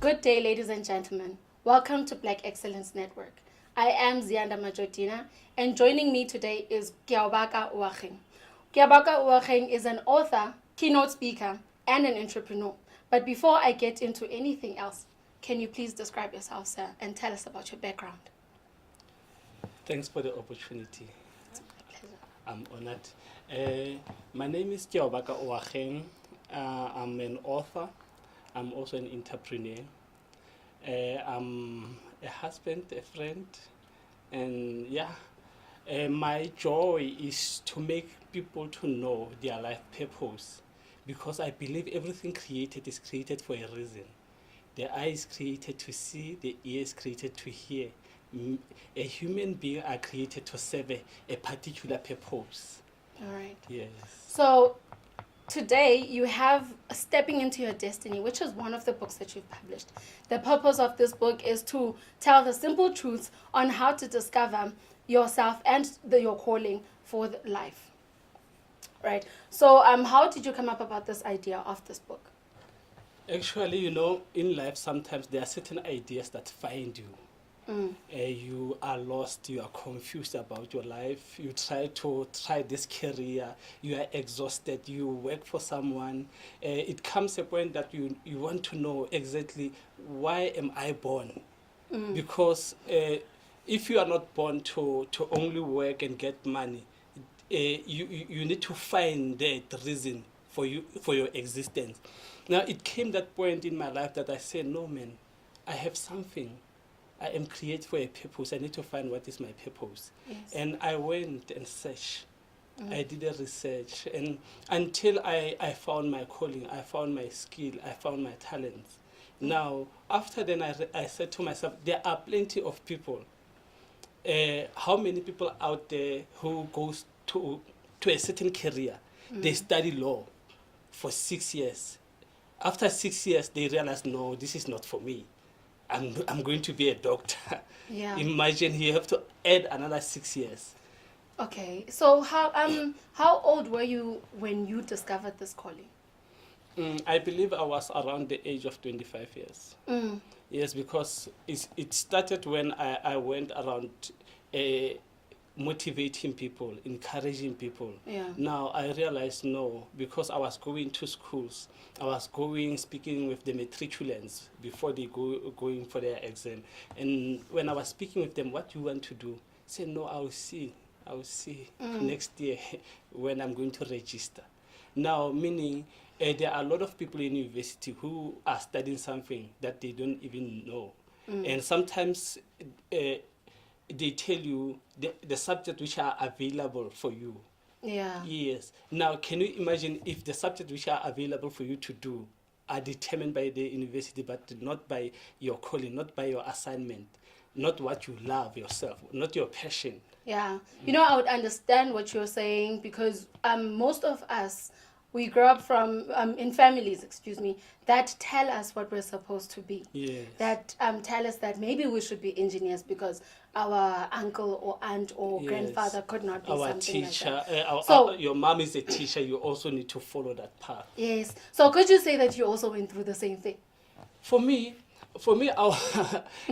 Good day, ladies and gentlemen. Welcome to Black Excellence Network. I am Zianda Majotina, and joining me today is Kiaobaka Uwacheng. Kiaobaka Uwacheng is an author, keynote speaker, and an entrepreneur. But before I get into anything else, can you please describe yourself, sir, and tell us about your background? Thanks for the opportunity. It's my pleasure. I'm honored. My name is Kiaobaka Uwacheng. I'm an author. I'm also an entrepreneur. I'm a husband, a friend, and my joy is to make people to know their life purpose, because I believe everything created is created for a reason. The eye is created to see, the ear is created to hear. A human being are created to serve a particular purpose. All right. Yes. So today you have Stepping into Your Destiny, which is one of the books that you've published. The purpose of this book is to tell the simple truths on how to discover yourself and your calling for life. Right. So how did you come up about this idea of this book? Actually, in life sometimes there are certain ideas that find you. You are lost, you are confused about your life, you try this career, you are exhausted, you work for someone. It comes a point that you want to know exactly, why am I born? Because if you are not born to only work and get money, you need to find the reason for your existence. Now it came that point in my life that I said, no man, I have something. I am created for a purpose. I need to find what is my purpose. Yes. And I went and searched. I did a research, and until I found my calling, I found my skill, I found my talents. Now, after then, I said to myself, there are plenty of people. How many people out there who goes to a certain career, they study law for 6 years. After 6 years, they realize, no, this is not for me. I'm going to be a doctor. Yeah. Imagine you have to add another 6 years. Okay. So how old were you when you discovered this calling? I believe I was around the age of 25 years. Yes, because it started when I went around motivating people, encouraging people. Yeah. Now I realized, no, because I was going to schools, I was speaking with the matriculants before they going for their exam. And when I was speaking with them, what do you want to do? Say, no, I'll see next year when I'm going to register. Now, meaning there are a lot of people in university who are studying something that they don't even know. And sometimes they tell you the subject which are available for you. Yeah. Yes. Now, can you imagine if the subjects which are available for you to do are determined by the university, but not by your calling, not by your assignment, not what you love yourself, not your passion? Yeah. I would understand what you're saying, because most of us, we grow up from in families, that tell us what we're supposed to be. Yes. That tell us that maybe we should be engineers because our uncle or aunt or Yes. grandfather could not be Our something teacher, like that. so, your mom is a teacher, you also need to follow that path. Yes. So could you say that you also went through the same thing? For me,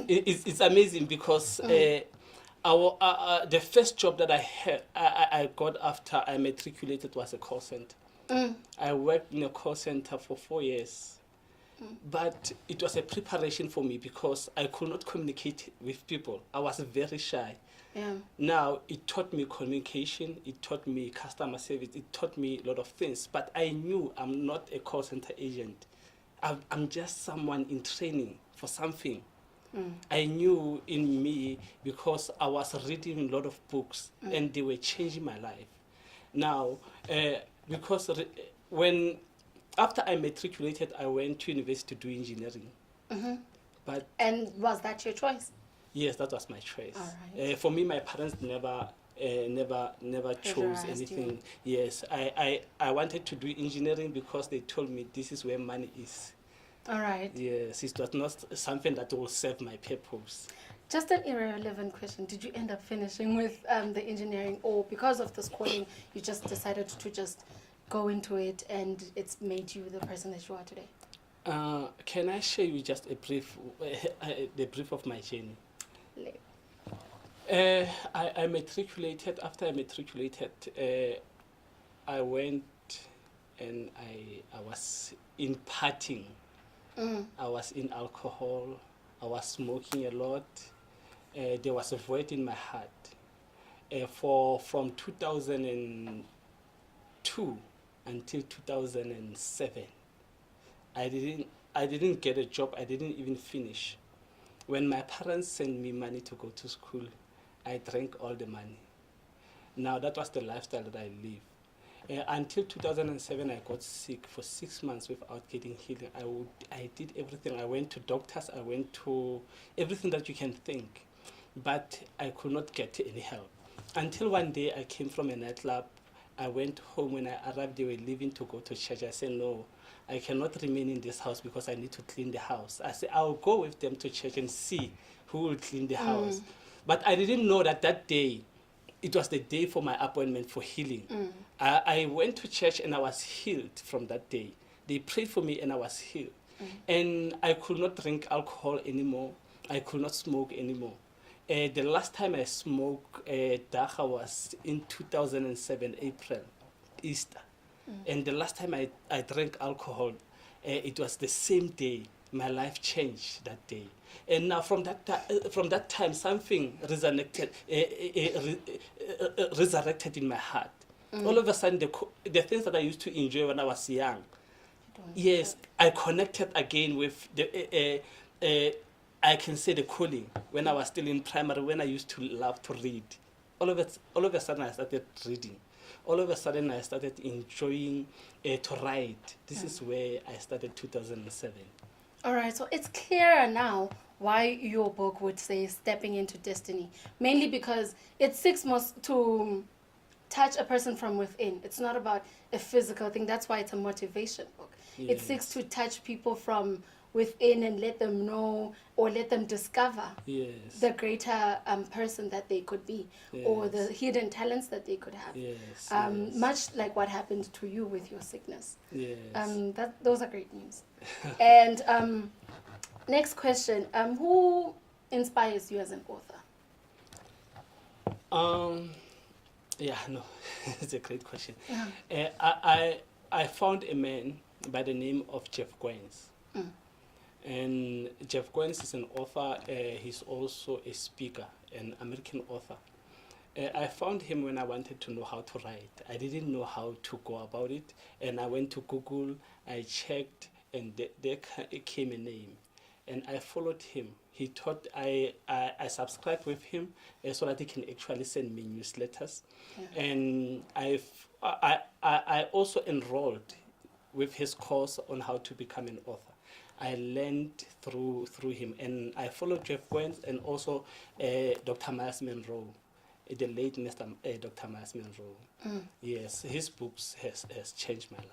it's amazing, because the first job that I got after I matriculated was a call center. I worked in a call center for 4 years. But it was a preparation for me, because I could not communicate with people. I was very shy. Yeah. Now, it taught me communication, it taught me customer service, it taught me a lot of things. But I knew I'm not a call center agent. I'm just someone in training for something. I knew in me, because I was reading a lot of books and they were changing my life. Now, because after I matriculated, I went to university to do engineering. And was that your choice? Yes, that was my choice. All right. For me, my parents never chose Pressurized anything. Yes, I wanted to do engineering because they told me this is where money is. All right. Yes, it was not something that will serve my purpose. Just an irrelevant question. Did you end up finishing with the engineering, or because of this calling, you just decided to just go into it and it's made you the person that you are today? Can I share you just a brief, the brief of my journey? Like, I matriculated. After I matriculated, I went and I was in partying. I was in alcohol. I was smoking a lot. There was a void in my heart. From 2002 until 2007, I didn't get a job. I didn't even finish. When my parents sent me money to go to school, I drank all the money. Now that was the lifestyle that I lived. Until 2007, I got sick for 6 months without getting healing. I did everything. I went to doctors. I went to everything that you can think, but I could not get any help. Until one day, I came from a nightclub. I went home. When I arrived, they were leaving to go to church. I said, no, I cannot remain in this house because I need to clean the house. I said, I'll go with them to church and see who will clean the house. But I didn't know that day, it was the day for my appointment for healing. I went to church and I was healed from that day. They prayed for me and I was healed. And I could not drink alcohol anymore. I could not smoke anymore. The last time I smoked Dacha was in 2007, April, Easter. And the last time I drank alcohol, it was the same day. My life changed that day. And now from that time, something resurrected in my heart. All of a sudden, the things that I used to enjoy when I was young, yes, I connected again with the, I can say the calling when I was still in primary, when I used to love to read. All of a sudden, I started reading. All of a sudden, I started enjoying to write. This is where I started 2007. all right, so it's clearer now why your book would say stepping into destiny, mainly because it seeks most to touch a person from within. It's not about a physical thing. That's why it's a motivation book. It Yes. seeks to touch people from within and let them know or let them discover Yes. the greater person that they could be, or Yes. the hidden talents that they could have. Yes. Yes. Much like what happened to you with your sickness. Yes. Those are great news. And next question, who inspires you as an author? Yeah, no, it's a great question. Yeah. I found a man by the name of Jeff Goins. And Jeff Goins is an author. He's also a speaker, an American author. I found him when I wanted to know how to write. I didn't know how to go about it. And I went to Google, I checked, and there came a name. And I followed him. He thought I subscribed with him so that he can actually send me newsletters. Yeah. And I also enrolled with his course on how to become an author. I learned through him, and I followed Jeff Goins and also Dr. Miles Monroe, the late Mr. Dr. Miles Monroe. Yes, his books has changed my life.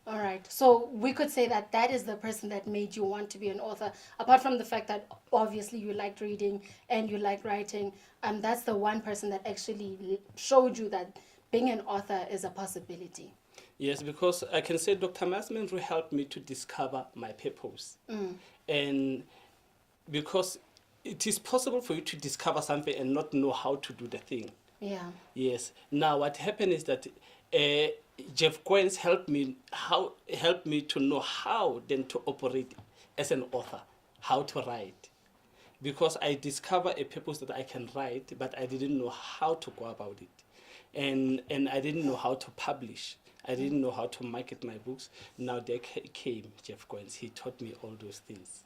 All right. So we could say that that is the person that made you want to be an author. Apart from the fact that obviously you liked reading and you liked writing, that's the one person that actually showed you that being an author is a possibility. Yes, because I can say Dr. Miles Monroe helped me to discover my purpose. And because it is possible for you to discover something and not know how to do the thing. Yeah. Yes. Now what happened is that Jeff Goins helped me to know how then to operate as an author, how to write. Because I discovered a purpose that I can write, but I didn't know how to go about it. And I didn't know how to publish. I didn't know how to market my books. Now there came Jeff Goins. He taught me all those things.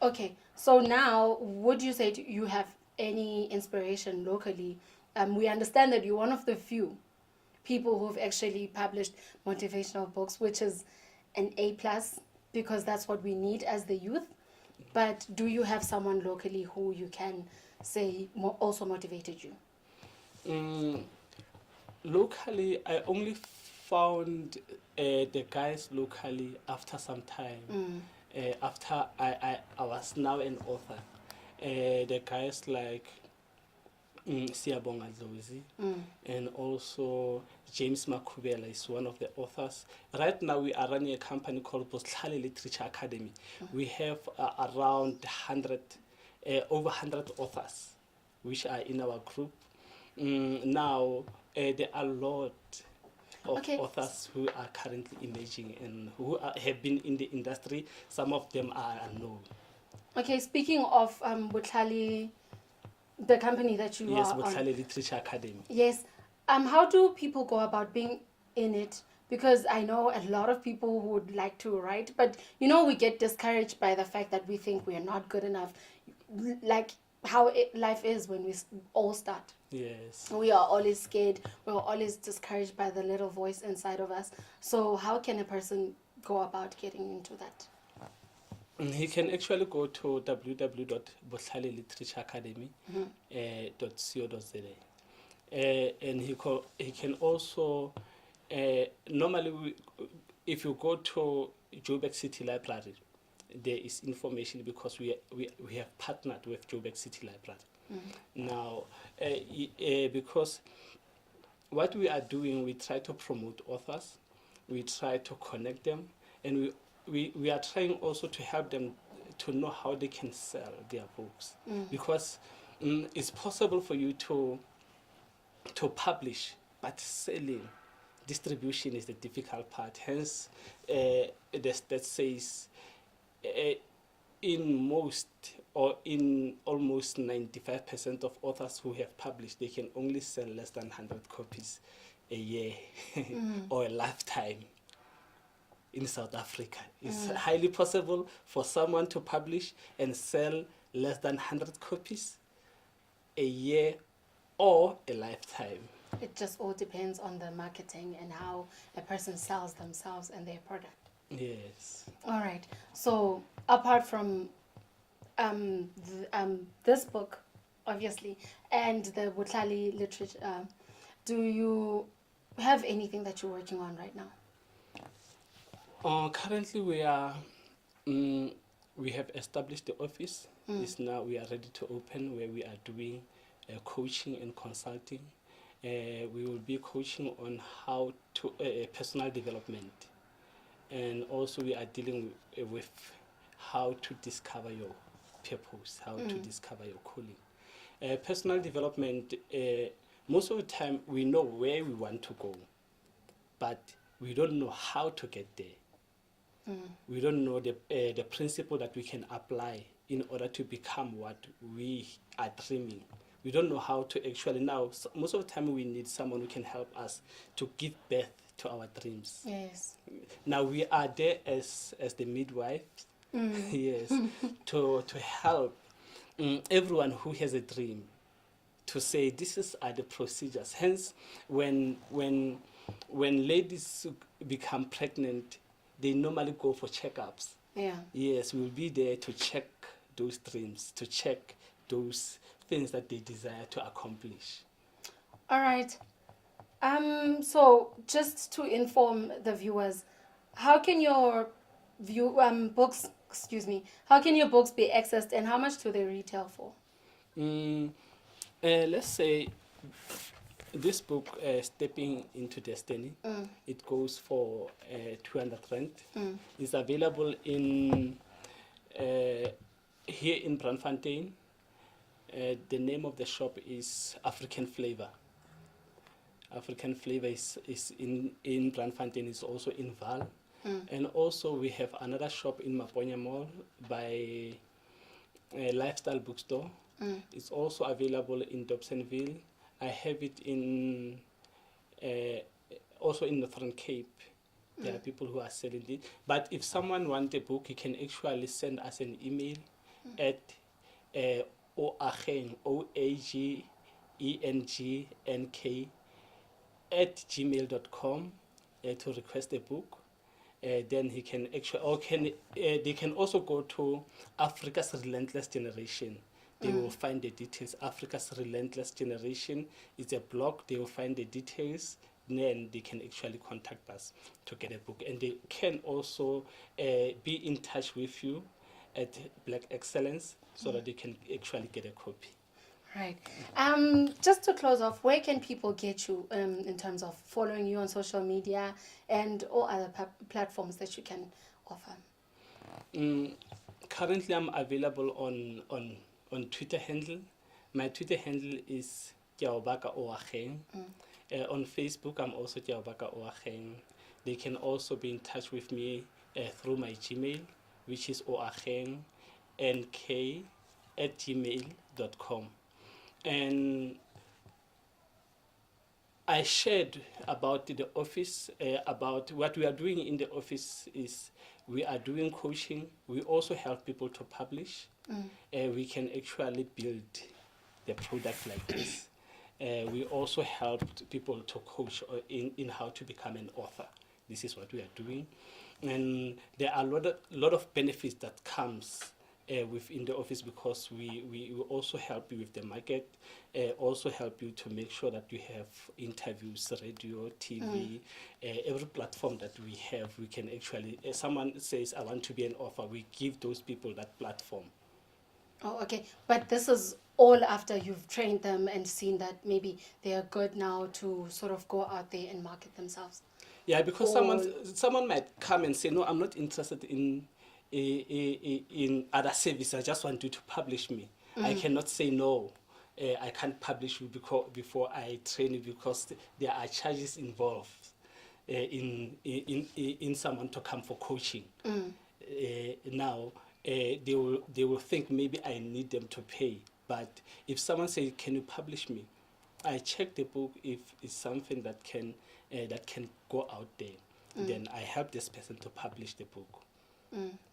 Okay, so now would you say you have any inspiration locally? We understand that you're one of the few people who've actually published motivational books, which is an A+, because that's what we need as the youth. But do you have someone locally who you can say also motivated you? Locally, I only found the guys locally after some time. After I was now an author. The guys like Siyabonga Dlozi, and also James Makubela is one of the authors. Right now we are running a company called Botlhale Literature Academy. We have around 100, over 100 authors which are in our group. Now there are a lot of Okay. authors who are currently emerging and who have been in the industry. Some of them are unknown. Okay, speaking of Botlhale, the company that you Yes, are on. Botlhale Literature Academy. Yes. How do people go about being in it? Because I know a lot of people who would like to write, but we get discouraged by the fact that we think we are not good enough. Like how life is when we all start. Yes. We are always scared. We're always discouraged by the little voice inside of us. So how can a person go about getting into that? He can actually go to www.botlhaleliteratureacademy.co.za. And he can also, normally, if you go to Joburg City Library, there is information because we have partnered with Joburg City Library. Now, because what we are doing, we try to promote authors, we try to connect them, and we are trying also to help them to know how they can sell their books. Because it's possible for you to publish, but selling, distribution is the difficult part. Hence, that says in most or in almost 95% of authors who have published, they can only sell less than 100 copies a year or a lifetime in South Africa. It's highly possible for someone to publish and sell less than 100 copies a year or a lifetime. It just all depends on the marketing and how a person sells themselves and their product. Yes. All right. So apart from this book, obviously, and the Botlhale literature, do you have anything that you're working on right now? Currently, we have established the office. It's now we are ready to open, where we are doing coaching and consulting. We will be coaching on how to personal development, and also we are dealing with how to discover your purpose, how to discover your calling. Personal development, most of the time we know where we want to go, but we don't know how to get there. We don't know the principle that we can apply in order to become what we are dreaming. We don't know how to actually now. Most of the time, we need someone who can help us to give birth to our dreams. Yes. Now we are there as the midwife, yes, to help everyone who has a dream, to say this are the procedures. Hence, when ladies become pregnant, they normally go for checkups. Yeah. Yes, we'll be there to check those dreams, to check those things that they desire to accomplish. All right. So just to inform the viewers, how can your books, how can your books be accessed and how much do they retail for? Let's say this book, Stepping into Destiny, it goes for 200 rand. It's available in here in Brandfontein. The name of the shop is African Flavor. African Flavor is in Brandfontein, is also in Val. And also we have another shop in Maponya Mall by Lifestyle Bookstore. It's also available in Dobsonville. I have it in also in Northern Cape. There are people who are selling it. But if someone wants a book, he can actually send us an email at oagengnk @gmail.com to request a book. Then he can actually, or they can also go to Africa's Relentless Generation. They will find the details. Africa's Relentless Generation is a blog. They will find the details. Then they can actually contact us to get a book. And they can also be in touch with you at Black Excellence so that they can actually get a copy. Right. Just to close off, where can people get you in terms of following you on social media and all other platforms that you can offer? Currently, I'm available on Twitter handle. My Twitter handle is Kiaobaka Oacheng. On Facebook, I'm also Kiaobaka Oacheng. They can also be in touch with me through my Gmail, which is oachengnk@gmail.com. And I shared about the office, about what we are doing in the office is we are doing coaching. We also help people to publish. We can actually build the product like this. We also helped people to coach in how to become an author. This is what we are doing. And there are a lot of benefits that comes within the office because we also help you with the market, also help you to make sure that you have interviews, radio, TV, every platform that we have. We can actually, someone says, I want to be an author, we give those people that platform. Oh, okay. But this is all after you've trained them and seen that maybe they are good now to sort of go out there and market themselves. Yeah, because someone might come and say, no, I'm not interested in other services. I just want you to publish me. I cannot say no. I can't publish you before I train you because there are charges involved in someone to come for coaching. Now they will think maybe I need them to pay. But if someone says, "Can you publish me?" I check the book if it's something that can go out there. Then I help this person to publish the book.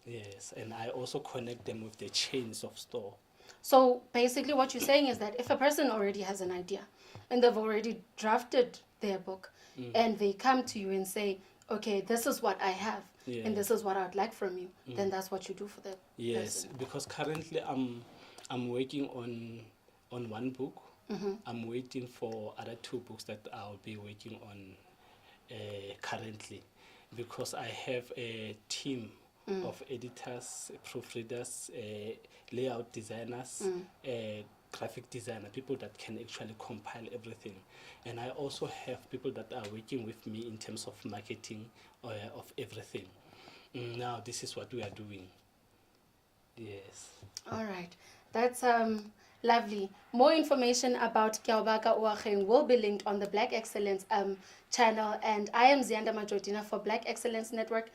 Yes, and I also connect them with the chains of store. So basically what you're saying is that if a person already has an idea and they've already drafted their book and they come to you and say, okay, this is what I have and this is what I'd like from you, then that's what you do for the person. Because currently I'm working on one book. I'm waiting for other 2 books that I'll be working on currently because I have a team of editors, proofreaders, layout designers, graphic designer, people that can actually compile everything. And I also have people that are working with me in terms of marketing of everything. Now this is what we are doing. Yes. All right. That's lovely. More information about Kiaobaka Oacheng will be linked on the Black Excellence channel. And I am Zianda Majodina for Black Excellence Network.